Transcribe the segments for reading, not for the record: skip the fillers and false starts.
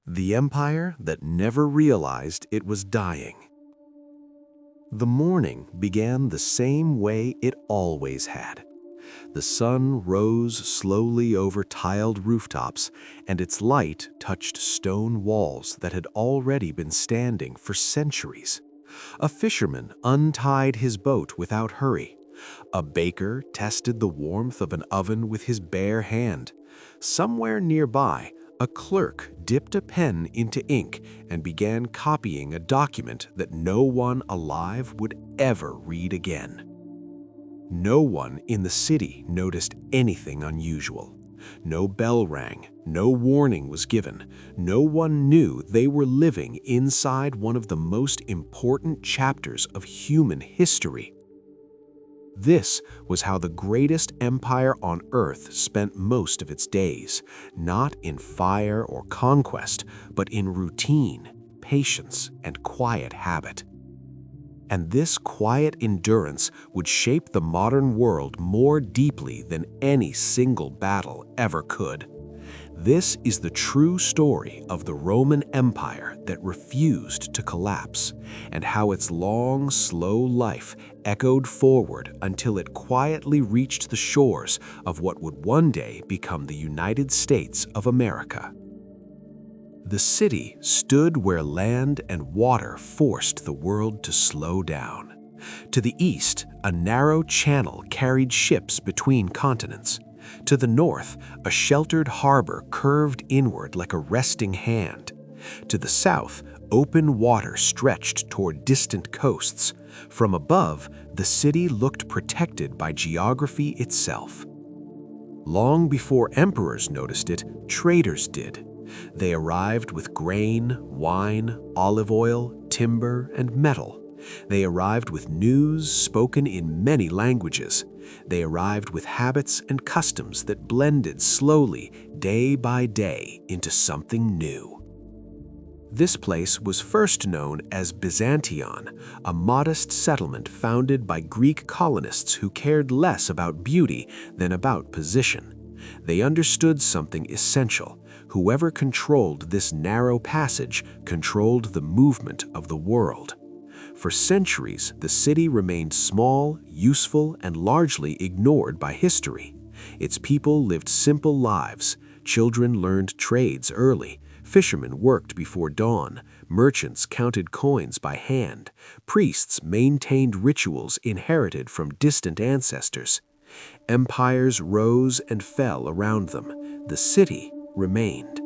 The empire that never realized it was dying. The morning began the same way it always had. The sun rose slowly over tiled rooftops, and its light touched stone walls that had already been standing for centuries. A fisherman untied his boat without hurry. A baker tested the warmth of an oven with his bare hand. Somewhere nearby, a clerk dipped a pen into ink and began copying a document that no one alive would ever read again. No one in the city noticed anything unusual. No bell rang, no warning was given. No one knew they were living inside one of the most important chapters of human history. This was how the greatest empire on earth spent most of its days, not in fire or conquest, but in routine, patience, and quiet habit. And this quiet endurance would shape the modern world more deeply than any single battle ever could. This is the true story of the Roman Empire that refused to collapse, and how its long, slow life echoed forward until it quietly reached the shores of what would one day become the United States of America. The city stood where land and water forced the world to slow down. To the east, a narrow channel carried ships between continents. To the north, a sheltered harbor curved inward like a resting hand. To the south, open water stretched toward distant coasts. From above, the city looked protected by geography itself. Long before emperors noticed it, traders did. They arrived with grain, wine, olive oil, timber, and metal. They arrived with news spoken in many languages. They arrived with habits and customs that blended slowly, day by day, into something new. This place was first known as Byzantion, a modest settlement founded by Greek colonists who cared less about beauty than about position. They understood something essential. Whoever controlled this narrow passage controlled the movement of the world. For centuries, the city remained small, useful, and largely ignored by history. Its people lived simple lives. Children learned trades early. Fishermen worked before dawn. Merchants counted coins by hand. Priests maintained rituals inherited from distant ancestors. Empires rose and fell around them. The city remained.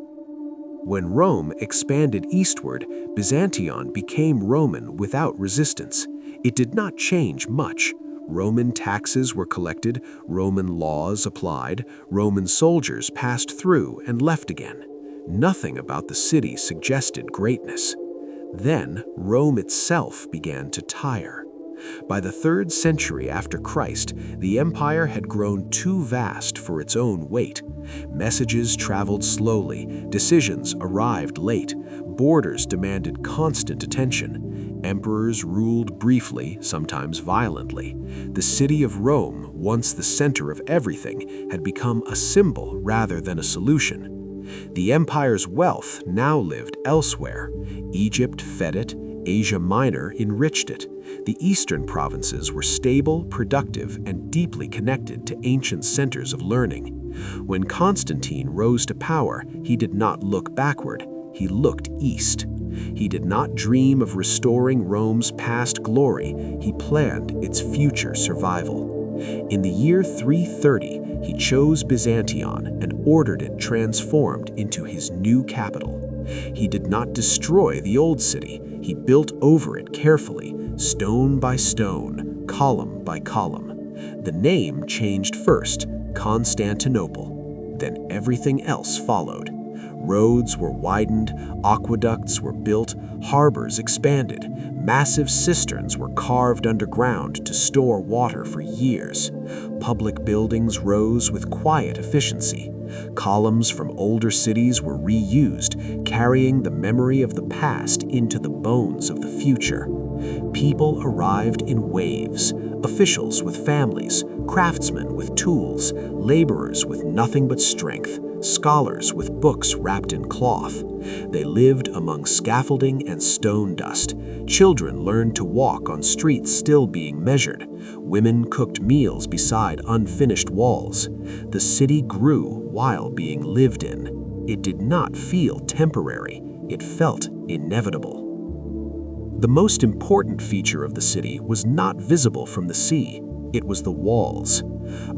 When Rome expanded eastward, Byzantion became Roman without resistance. It did not change much. Roman taxes were collected, Roman laws applied, Roman soldiers passed through and left again. Nothing about the city suggested greatness. Then Rome itself began to tire. By the 3rd century after Christ, the empire had grown too vast for its own weight. Messages traveled slowly, decisions arrived late, borders demanded constant attention. Emperors ruled briefly, sometimes violently. The city of Rome, once the center of everything, had become a symbol rather than a solution. The empire's wealth now lived elsewhere. Egypt fed it, Asia Minor enriched it. The eastern provinces were stable, productive, and deeply connected to ancient centers of learning. When Constantine rose to power, he did not look backward, he looked east. He did not dream of restoring Rome's past glory, he planned its future survival. In the year 330, he chose Byzantion and ordered it transformed into his new capital. He did not destroy the old city, he built over it carefully, stone by stone, column by column. The name changed first, Constantinople. Then everything else followed. Roads were widened, aqueducts were built, harbors expanded. Massive cisterns were carved underground to store water for years. Public buildings rose with quiet efficiency. Columns from older cities were reused, carrying the memory of the past into the bones of the future. People arrived in waves, officials with families, craftsmen with tools, laborers with nothing but strength. scholars with books wrapped in cloth. They lived among scaffolding and stone dust. Children learned to walk on streets still being measured. Women cooked meals beside unfinished walls. The city grew while being lived in. It did not feel temporary. It felt inevitable. The most important feature of the city was not visible from the sea. It was the walls.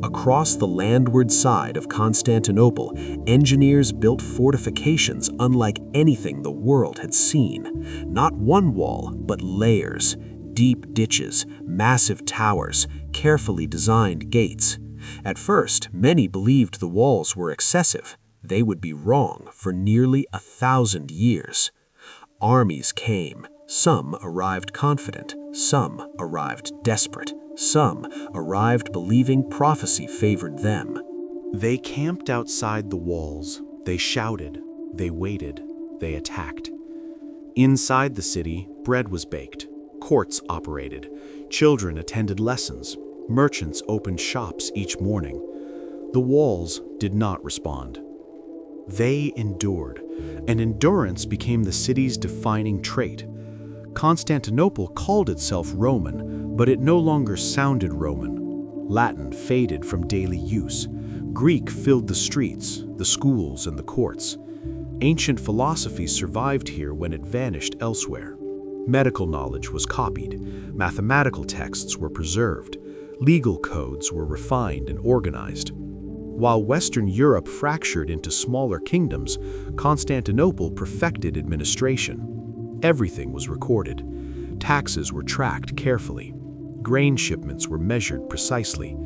Across the landward side of Constantinople, engineers built fortifications unlike anything the world had seen. Not one wall, but layers, deep ditches, massive towers, carefully designed gates. At first, many believed the walls were excessive. They would be wrong for nearly 1,000 years. Armies came. Some arrived confident. Some arrived desperate. Some arrived believing prophecy favored them. They camped outside the walls. They shouted. They waited. They attacked. Inside the city, bread was baked. Courts operated. Children attended lessons. Merchants opened shops each morning. The walls did not respond. They endured, and endurance became the city's defining trait. Constantinople called itself Roman, but it no longer sounded Roman. Latin faded from daily use. Greek filled the streets, the schools, and the courts. Ancient philosophy survived here when it vanished elsewhere. Medical knowledge was copied. Mathematical texts were preserved. Legal codes were refined and organized. While Western Europe fractured into smaller kingdoms, Constantinople perfected administration. Everything was recorded. Taxes were tracked carefully. Grain shipments were measured precisely.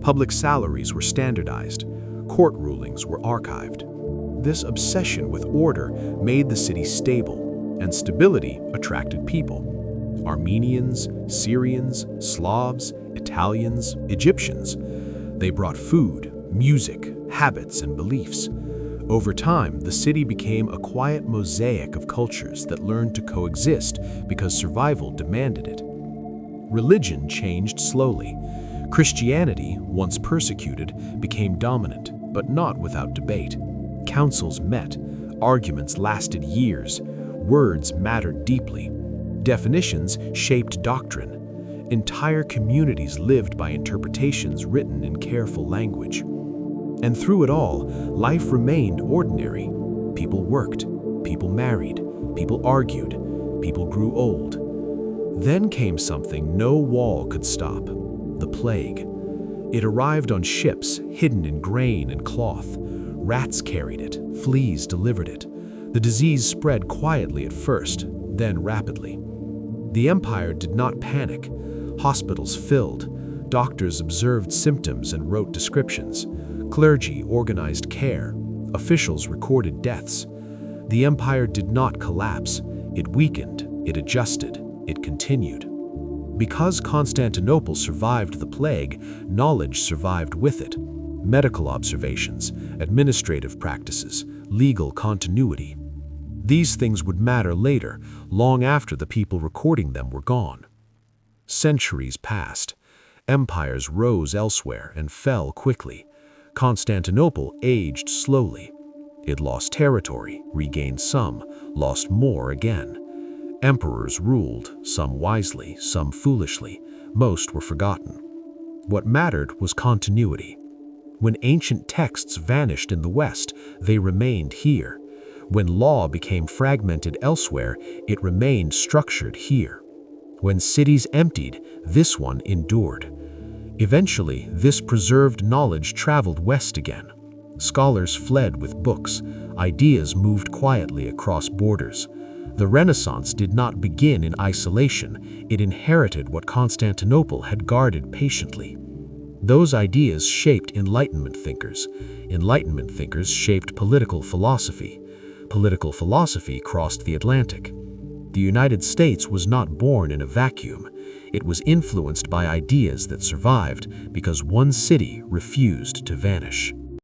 Public salaries were standardized. Court rulings were archived. This obsession with order made the city stable, and stability attracted people. Armenians, Syrians, Slavs, Italians, Egyptians. They brought food, music, habits, and beliefs. Over time, the city became a quiet mosaic of cultures that learned to coexist because survival demanded it. Religion changed slowly. Christianity, once persecuted, became dominant, but not without debate. Councils met. Arguments lasted years. Words mattered deeply. Definitions shaped doctrine. Entire communities lived by interpretations written in careful language. And through it all, life remained ordinary. People worked, people married, people argued, people grew old. Then came something no wall could stop: the plague. It arrived on ships hidden in grain and cloth. Rats carried it, fleas delivered it. The disease spread quietly at first, then rapidly. The empire did not panic. Hospitals filled. Doctors observed symptoms and wrote descriptions. Clergy organized care. Officials recorded deaths. The empire did not collapse. It weakened. It adjusted. It continued. Because Constantinople survived the plague, knowledge survived with it. Medical observations, administrative practices, legal continuity. These things would matter later, long after the people recording them were gone. Centuries passed. Empires rose elsewhere and fell quickly. Constantinople aged slowly. It lost territory, regained some, lost more again. Emperors ruled, some wisely, some foolishly. Most were forgotten. What mattered was continuity. When ancient texts vanished in the West, they remained here. When law became fragmented elsewhere, it remained structured here. When cities emptied, this one endured. Eventually, this preserved knowledge traveled west again. Scholars fled with books. Ideas moved quietly across borders. The Renaissance did not begin in isolation. It inherited what Constantinople had guarded patiently. Those ideas shaped Enlightenment thinkers. Enlightenment thinkers shaped political philosophy. Political philosophy crossed the Atlantic. The United States was not born in a vacuum. It was influenced by ideas that survived because one city refused to vanish.